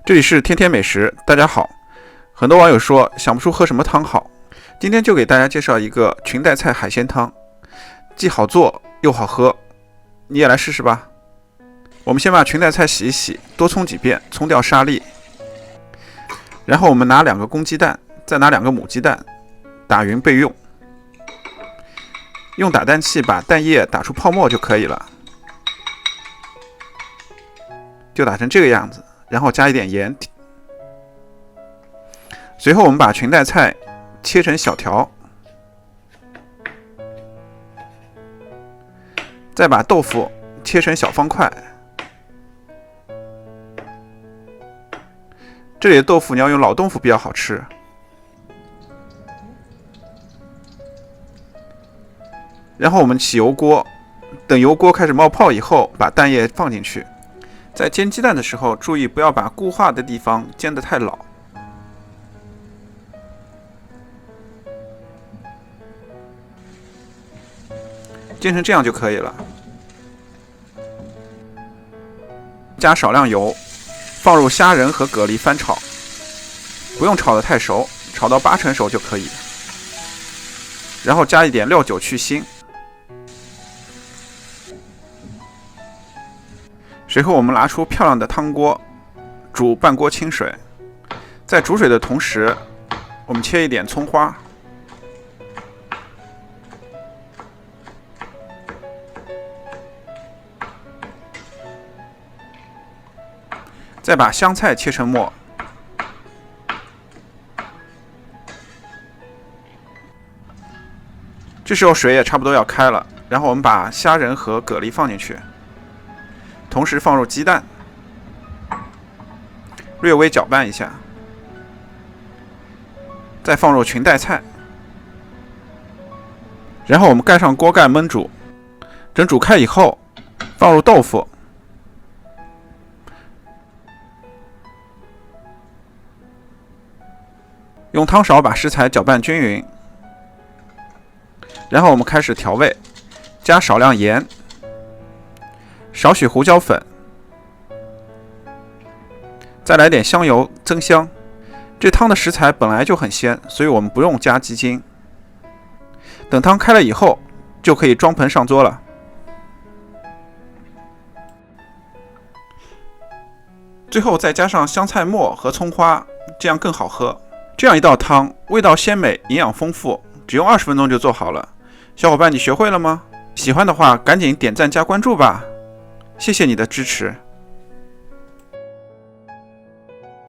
这里是天天美食，大家好。很多网友说想不出喝什么汤好，今天就给大家介绍一个裙带菜海鲜汤，既好做又好喝，你也来试试吧。我们先把裙带菜洗一洗，多冲几遍，冲掉沙粒。然后我们拿2个公鸡蛋，再拿2个母鸡蛋，打匀备用。用打蛋器把蛋液打出泡沫就可以了，就打成这个样子。然后加一点盐，随后我们把裙带菜切成小条，再把豆腐切成小方块。这里的豆腐你要用老豆腐比较好吃。然后我们起油锅，等油锅开始冒泡以后，把蛋液放进去。在煎鸡蛋的时候，注意不要把固化的地方煎得太老。煎成这样就可以了。加少量油，放入虾仁和蛤蜊翻炒，不用炒得太熟，炒到80%熟就可以。然后加一点料酒去腥。随后我们拿出漂亮的汤锅，煮半锅清水。在煮水的同时，我们切一点葱花，再把香菜切成末。这时候水也差不多要开了，然后我们把虾仁和蛤蜊放进去。同时放入鸡蛋，略微搅拌一下，再放入裙带菜，然后我们盖上锅盖焖煮，等煮开以后，放入豆腐，用汤勺把食材搅拌均匀，然后我们开始调味，加少量盐。少许胡椒粉，再来点香油增香。这汤的食材本来就很鲜，所以我们不用加鸡精。等汤开了以后，就可以装盆上桌了。最后再加上香菜末和葱花，这样更好喝。这样一道汤，味道鲜美，营养丰富，只用20分钟就做好了。小伙伴，你学会了吗？喜欢的话，赶紧点赞加关注吧。谢谢你的支持。